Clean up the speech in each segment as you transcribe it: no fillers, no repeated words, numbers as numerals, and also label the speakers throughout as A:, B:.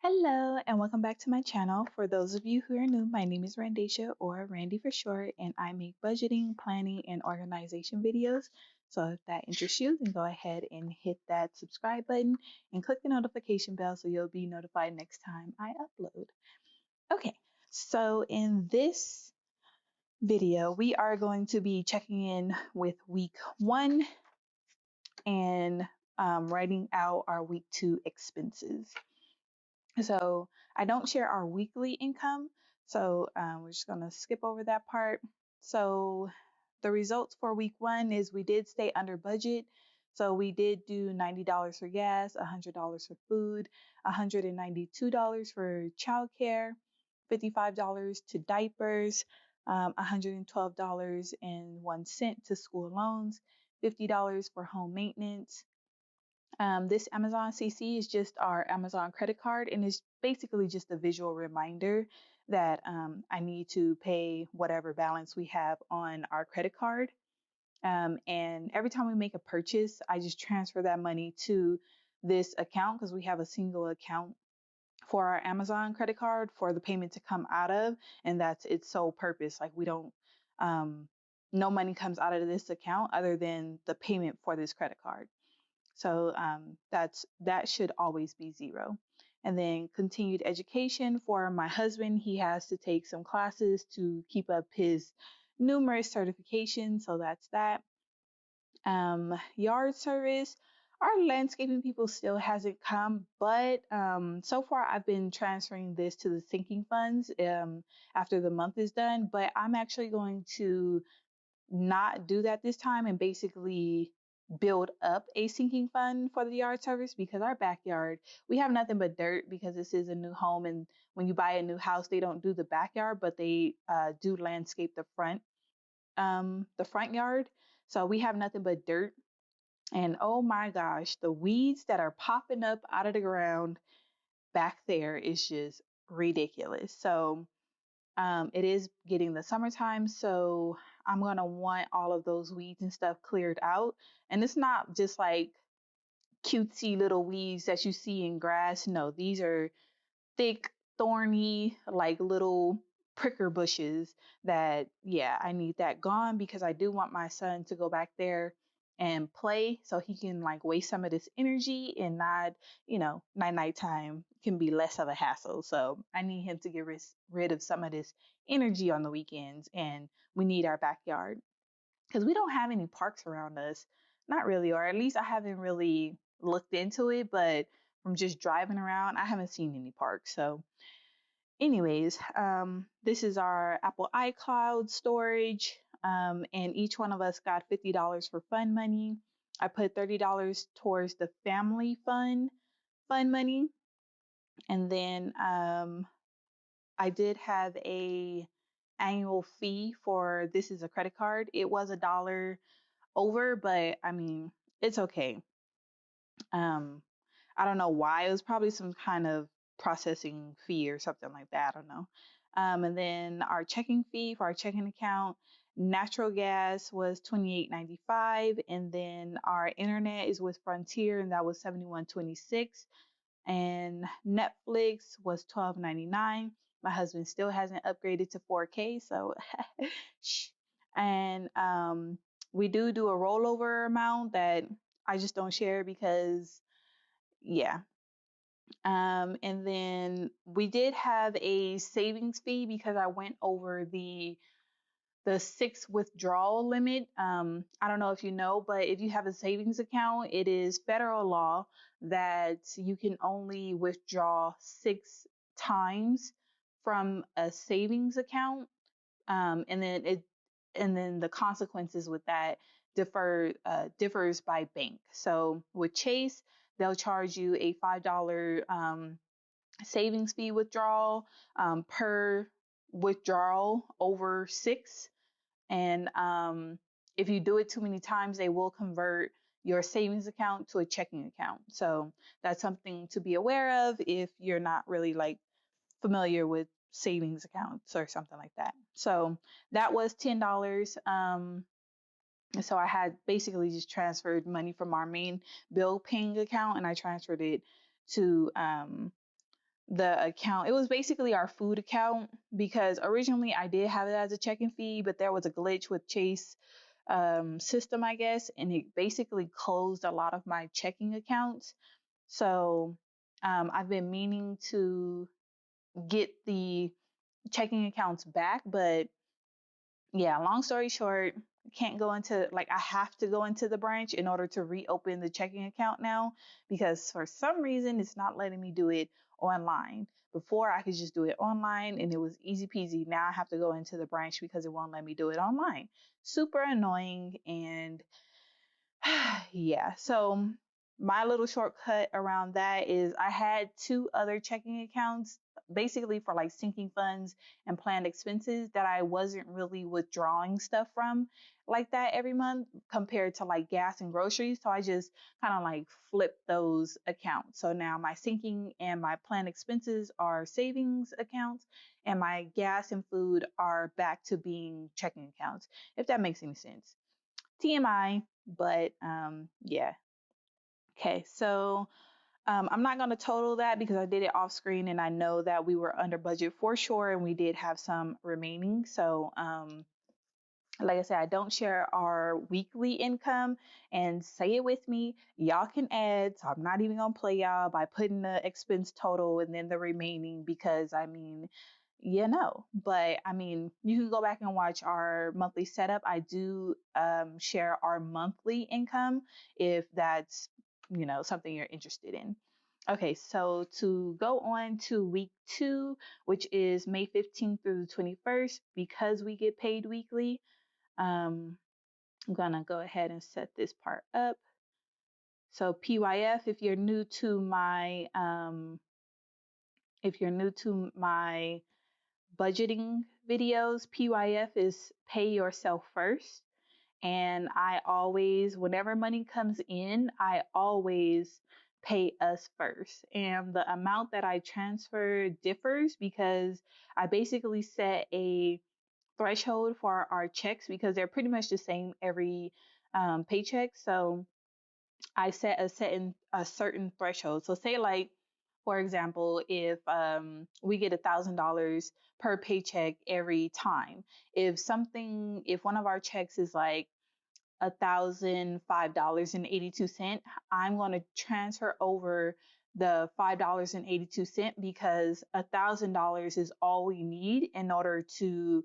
A: Hello and welcome back to my channel. For those of you who are new, my name is Randisha or Randy for short, and I make budgeting, planning, and organization videos. So if that interests you, then go ahead and hit that subscribe button and click the notification bell so you'll be notified next time I upload. Okay, so in this video, we are going to be checking in with week one and writing out our week two expenses. So I don't share our weekly income. So we're just going to skip over that part. So the results for week one is we did stay under budget. So we did do $90 for gas, $100 for food, $192 for childcare, $55 to diapers, $112.01 to school loans, $50 for home maintenance. This Amazon CC is just our Amazon credit card, and it's basically just a visual reminder that I need to pay whatever balance we have on our credit card. And every time we make a purchase, I just transfer that money to this account because we have a single account for our Amazon credit card for the payment to come out of, and that's its sole purpose. Like we don't, no money comes out of this account other than the payment for this credit card. So that should always be zero. And then continued education for my husband. He has to take some classes to keep up his numerous certifications. So that's that. Yard service. Our landscaping people still hasn't come, but so far I've been transferring this to the sinking funds after the month is done. But I'm actually going to not do that this time and basically build up a sinking fund for the yard service because our backyard, we have nothing but dirt because this is a new home. And when you buy a new house, they don't do the backyard, but they do landscape the front yard. So we have nothing but dirt. And oh my gosh, the weeds that are popping up out of the ground back there is just ridiculous. So it is getting the summertime, so I'm gonna want all of those weeds and stuff cleared out. And it's not just like cutesy little weeds that you see in grass. No, these are thick, thorny, like little pricker bushes that, yeah, I need that gone because I do want my son to go back there and play so he can like waste some of this energy and not, nighttime can be less of a hassle. So I need him to get rid of some of this energy on the weekends, and we need our backyard because we don't have any parks around us. Not really, or at least I haven't really looked into it, but from just driving around, I haven't seen any parks. So anyways, this is our Apple iCloud storage, and each one of us got $50 for fund money. I put $30 towards the family fund money, and then I did have a annual fee for this is a credit card. It was $1 over, but I mean it's okay. Um, I don't know why. It was probably some kind of processing fee or something like that. I don't know. And then our checking fee for our checking account, natural gas was $28.95, and then our internet is with Frontier, and that was $71.26, and Netflix was $12.99. My husband still hasn't upgraded to 4K, so shh. And we do a rollover amount that I just don't share because yeah. And then we did have a savings fee because I went over the 6 withdrawal limit. I don't know if you know, but if you have a savings account, it is federal law that you can only withdraw 6 times from a savings account. And then the consequences with that differs by bank. So with Chase, they'll charge you a $5 savings fee withdrawal per withdrawal over 6. And if you do it too many times, they will convert your savings account to a checking account. So that's something to be aware of if you're not really like familiar with savings accounts or something like that. So that was $10. So I had basically just transferred money from our main bill paying account, and I transferred it to the account. It was basically our food account because originally I did have it as a checking fee, but there was a glitch with Chase system, I guess, and it basically closed a lot of my checking accounts. So I've been meaning to get the checking accounts back, but yeah, long story short, can't go into, like, I have to go into the branch in order to reopen the checking account now because for some reason it's not letting me do it online. Before I could just do it online and it was easy peasy. Now I have to go into the branch because it won't let me do it online. Super annoying. And yeah, so my little shortcut around that is I had two other checking accounts basically for like sinking funds and planned expenses that I wasn't really withdrawing stuff from like that every month compared to like gas and groceries. So I just kind of like flipped those accounts. So now my sinking and my planned expenses are savings accounts, and my gas and food are back to being checking accounts, if that makes any sense. TMI, but yeah. Okay, so I'm not going to total that because I did it off screen and I know that we were under budget for sure and we did have some remaining. So, like I said, I don't share our weekly income, and say it with me, y'all can add. So I'm not even going to play y'all by putting the expense total and then the remaining because I mean, but I mean, you can go back and watch our monthly setup. I do share our monthly income if that's, something you're interested in. Okay, so to go on to week 2, which is May 15th through the 21st, because we get paid weekly, um, I'm gonna go ahead and set this part up. So PYF, if you're new to my budgeting videos, PYF is pay yourself first. And I always, whenever money comes in, I always pay us first. And the amount that I transfer differs because I basically set a threshold for our checks because they're pretty much the same every paycheck. So I set a certain threshold. So say like, for example, if we get $1,000 per paycheck every time, if one of our checks is like $1,005.82, I'm going to transfer over the $5.82 because $1,000 is all we need in order to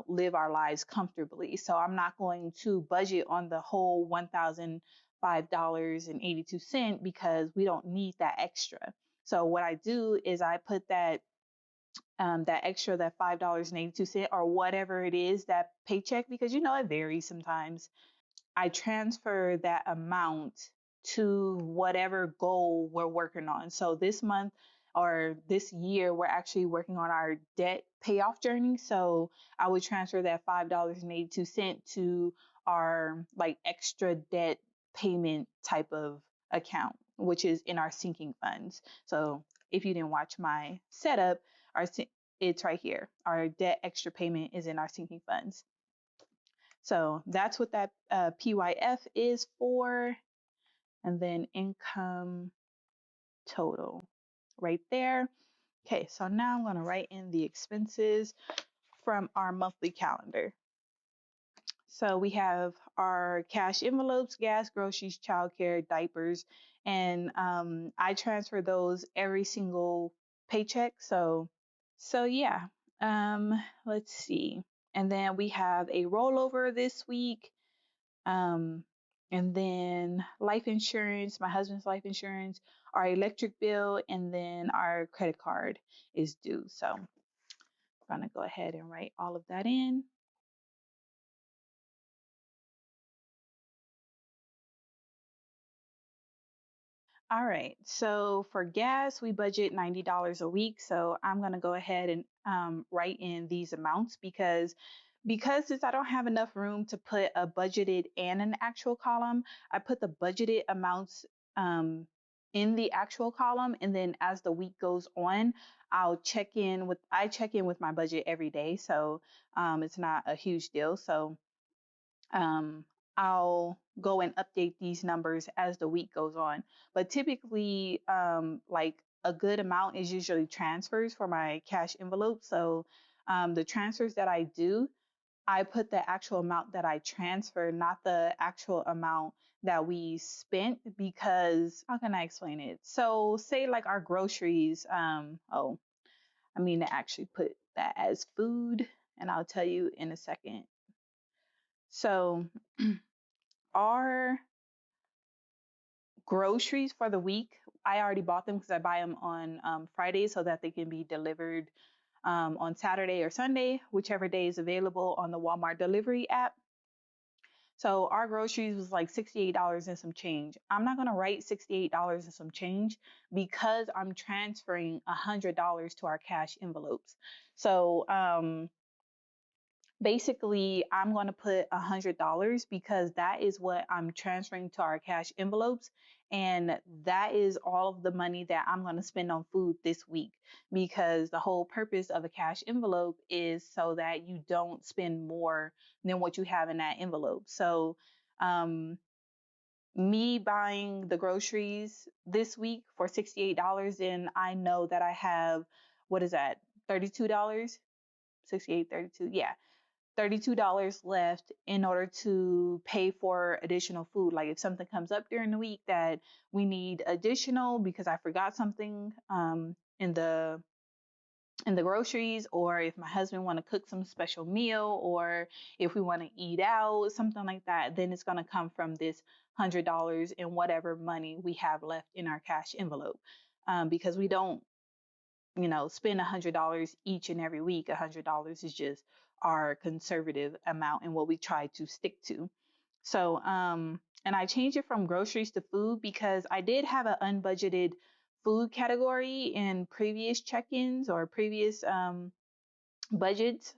A: live our lives comfortably. So I'm not going to budget on the whole $1,005.82 because we don't need that extra. So what I do is I put that extra, that $5.82 or whatever it is, that paycheck, because it varies sometimes. I transfer that amount to whatever goal we're working on. So this month or this year, we're actually working on our debt payoff journey. So I would transfer that $5.82 to our like extra debt payment type of account, which is in our sinking funds. So if you didn't watch my setup, it's right here. Our debt extra payment is in our sinking funds. So that's what that PYF is for. And then income total right there. Okay, so now I'm going to write in the expenses from our monthly calendar. So we have our cash envelopes, gas, groceries, childcare, diapers, and I transfer those every single paycheck. So yeah, let's see. And then we have a rollover this week. Um, and then life insurance, my husband's life insurance, our electric bill, and then our credit card is due. So I'm going to go ahead and write all of that in. All right. So for gas, we budget $90 a week. So I'm going to go ahead and write in these amounts because since I don't have enough room to put a budgeted and an actual column, I put the budgeted amounts in the actual column, and then as the week goes on, I check in with my budget every day, so it's not a huge deal. So um, I'll go and update these numbers as the week goes on. But typically, like a good amount is usually transfers for my cash envelope. So the transfers that I do, I put the actual amount that I transfer, not the actual amount that we spent, because how can I explain it? So say like our groceries, I mean to actually put that as food, and I'll tell you in a second. So our groceries for the week, I already bought them because I buy them on Fridays so that they can be delivered on Saturday or Sunday, whichever day is available on the Walmart delivery app. So our groceries was like $68 and some change. I'm not gonna write $68 and some change because I'm transferring $100 to our cash envelopes. So basically I'm going to put $100 because that is what I'm transferring to our cash envelopes, and that is all of the money that I'm going to spend on food this week, because the whole purpose of a cash envelope is so that you don't spend more than what you have in that envelope. So um me buying the groceries this week for $68, and I know that I have, what is that, $32, 68, 32, yeah, $32 left in order to pay for additional food. Like if something comes up during the week that we need additional because I forgot something in the groceries, or if my husband want to cook some special meal, or if we want to eat out, something like that, then it's going to come from this $100 and whatever money we have left in our cash envelope, because we don't, spend $100 each and every week. $100 is just our conservative amount and what we try to stick to. So, and I changed it from groceries to food because I did have an unbudgeted food category in previous check-ins or previous budgets.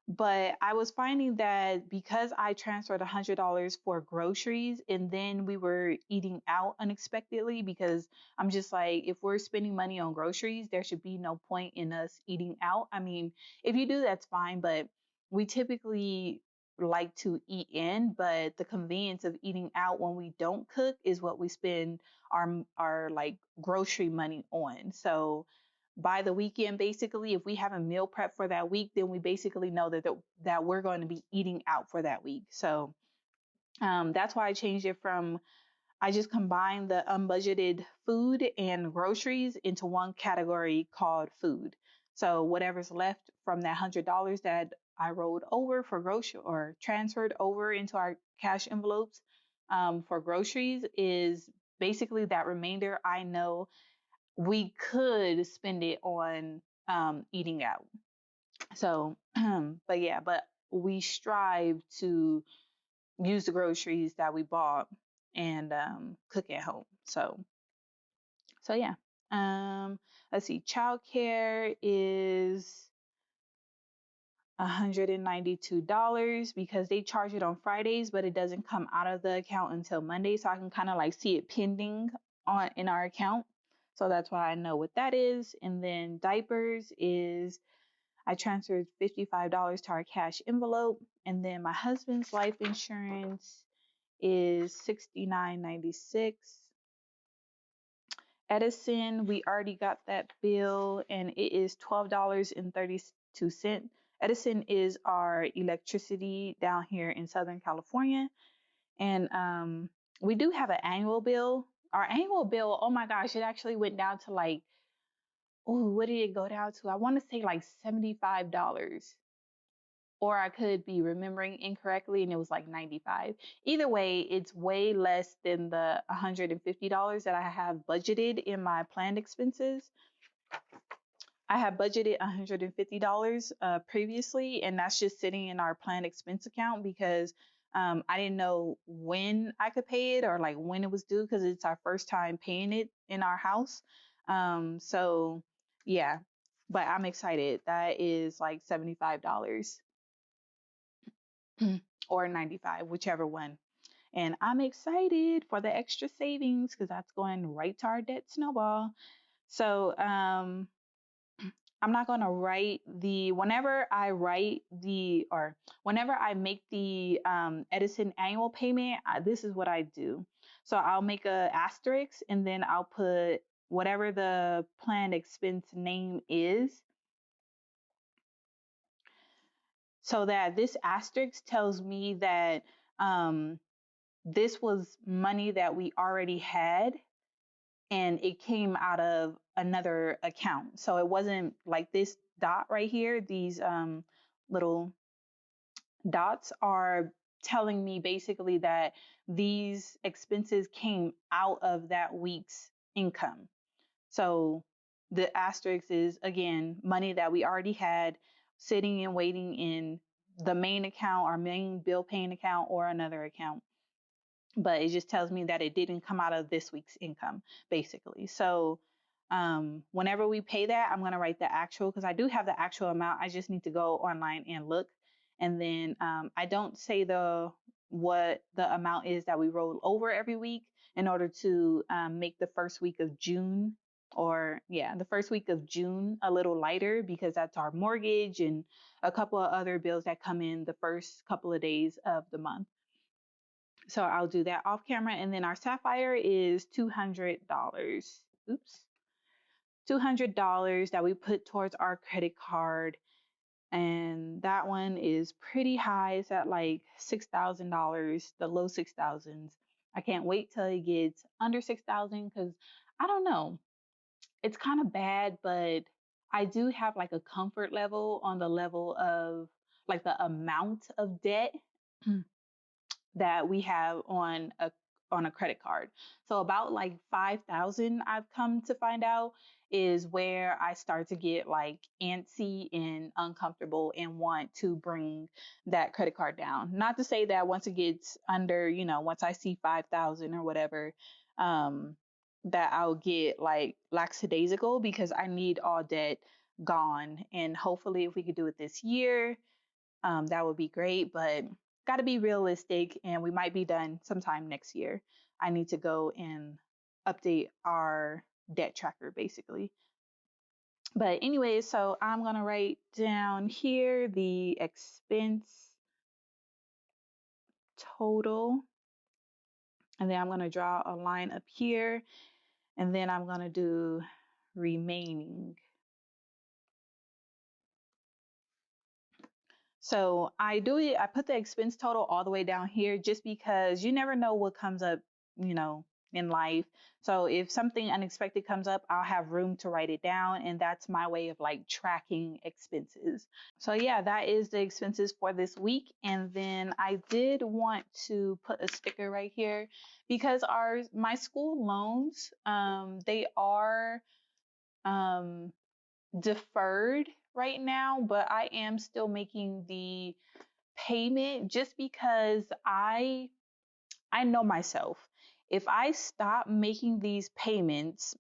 A: But I was finding that because I transferred $100 for groceries and then we were eating out unexpectedly, because I'm just like, if we're spending money on groceries, there should be no point in us eating out. I mean, if you do, that's fine, but we typically like to eat in, but the convenience of eating out when we don't cook is what we spend our like grocery money on. So by the weekend, basically, if we have a meal prep for that week, then we basically know that we're going to be eating out for that week. So that's why I changed it from, I just combined the unbudgeted food and groceries into one category called food. So whatever's left from that $100 that I rolled over for grocery or transferred over into our cash envelopes for groceries is basically that remainder. I know we could spend it on eating out. So, but we strive to use the groceries that we bought and cook at home. So yeah. Um, let's see. Childcare is $192 because they charge it on Fridays, but it doesn't come out of the account until Monday. So I can kind of like see it pending on in our account. So that's why I know what that is. And then diapers is, I transferred $55 to our cash envelope. And then my husband's life insurance is $69.96. Edison, we already got that bill and it is $12.32. Edison is our electricity down here in Southern California. And we do have an annual bill. Our annual bill, oh my gosh, it actually went down to like, oh, what did it go down to? I want to say like $75. Or I could be remembering incorrectly and it was like 95. Either way, it's way less than the $150 that I have budgeted in my planned expenses. I have budgeted $150 previously, and that's just sitting in our planned expense account because I didn't know when I could pay it or like when it was due, because it's our first time paying it in our house. So yeah, but I'm excited. That is like $75 or 95, whichever one. And I'm excited for the extra savings because that's going right to our debt snowball. So I'm not going to write whenever I make the Edison annual payment, this is what I do. So I'll make a asterisk and then I'll put whatever the planned expense name is, so that this asterisk tells me that this was money that we already had and it came out of another account. So it wasn't like this dot right here. These little dots are telling me basically that these expenses came out of that week's income. So the asterisk is, again, money that we already had sitting and waiting in the main account, our main bill paying account, or another account. But it just tells me that it didn't come out of this week's income, basically. So whenever we pay that, I'm going to write the actual, because I do have the actual amount. I just need to go online and look. And then I don't say what the amount is that we roll over every week in order to make the first week of June, the first week of June a little lighter, because that's our mortgage and a couple of other bills that come in the first couple of days of the month. So I'll do that off camera. And then our sapphire is $200. Oops. $200 that we put towards our credit card. And that one is pretty high. It's at like $6,000, the low 6,000s. I can't wait till it gets under 6,000, because I don't know. It's kind of bad, but I do have like a comfort level on the level of like the amount of debt that we have on a credit card. So about like 5,000, I've come to find out, is where I start to get like antsy and uncomfortable and want to bring that credit card down. Not to say that once it gets under, once I see 5,000 or whatever, that I'll get like lackadaisical, because I need all debt gone. And hopefully if we could do it this year, that would be great, but got to be realistic, and we might be done sometime next year. I need to go and update our debt tracker, basically. But anyway, so I'm going to write down here the expense total, and then I'm going to draw a line up here, and then I'm going to do remaining. So I put the expense total all the way down here, just because you never know what comes up, in life. So if something unexpected comes up, I'll have room to write it down. And that's my way of like tracking expenses. So yeah, that is the expenses for this week. And then I did want to put a sticker right here, because my school loans, they are deferred right now, but I am still making the payment, just because I know myself. If I stop making these payments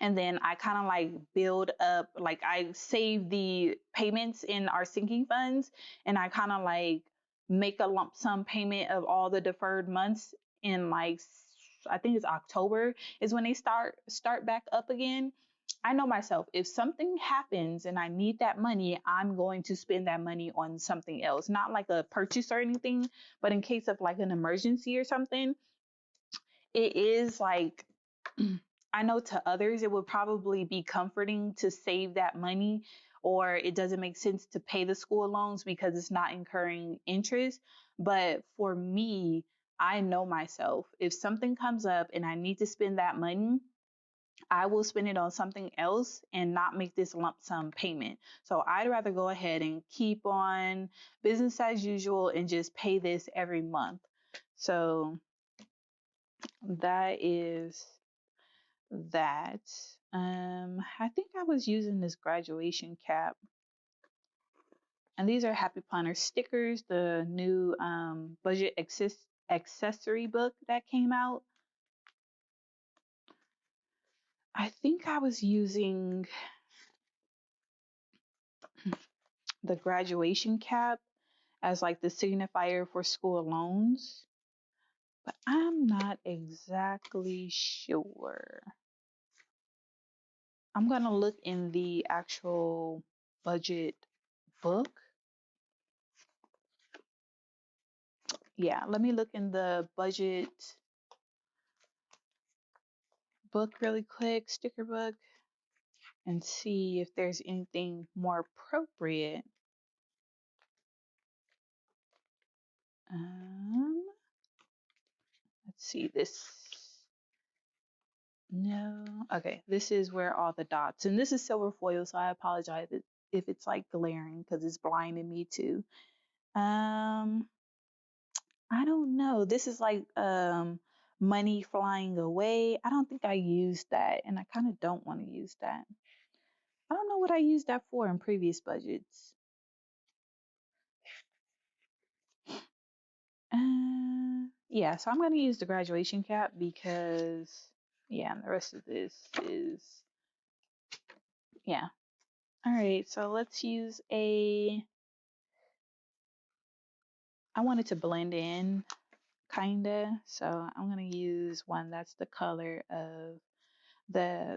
A: and then I kind of like build up, like I save the payments in our sinking funds, and I kind of like make a lump sum payment of all the deferred months in like, I think it's October is when they start back up again. I know myself. If something happens and I need that money, I'm going to spend that money on something else. Not like a purchase or anything, but in case of like an emergency or something, it is like, I know to others it would probably be comforting to save that money, or it doesn't make sense to pay the school loans because it's not incurring interest. But for me, I know myself. If something comes up and I need to spend that money, I will spend it on something else and not make this lump sum payment. So I'd rather go ahead and keep on business as usual and just pay this every month. So that is that. I think I was using this graduation cap. And these are Happy Planner stickers, the new budget accessory book that came out. I think I was using the graduation cap as like the signifier for school loans, but I'm not exactly sure. I'm going to look in the actual budget book. Yeah, let me look in the budget book really quick, sticker book, and see if there's anything more appropriate. Let's see this. No. Okay, this is where all the dots, and this is silver foil, so I apologize if it's like glaring because it's blinding me too. Um, I don't know. This is like money flying away. I don't think I used that, and I kind of don't want to use that. I don't know what I used that for in previous budgets. Yeah, so I'm gonna use the graduation cap because yeah, and the rest of this is yeah. All right, so let's use I want it to blend in kinda, so I'm gonna use one that's the color of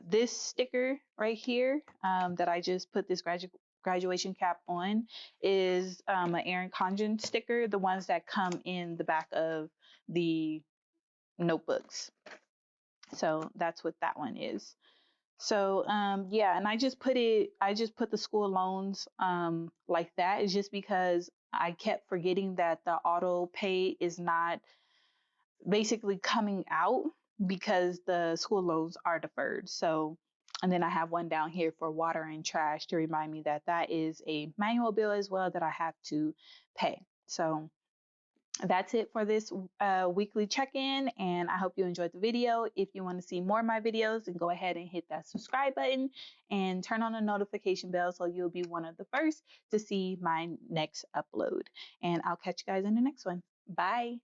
A: this sticker right here that I just put this graduation cap on is an Erin Condren sticker, the ones that come in the back of the notebooks. So that's what that one is. So yeah, and I just put the school loans like that. It's just because I kept forgetting that the auto pay is not basically coming out because the school loans are deferred. So, and then I have one down here for water and trash to remind me that that is a manual bill as well that I have to pay. So that's it for this weekly check-in, and I hope you enjoyed the video. If you want to see more of my videos, then go ahead and hit that subscribe button and turn on the notification bell so you'll be one of the first to see my next upload. And I'll catch you guys in the next one. Bye.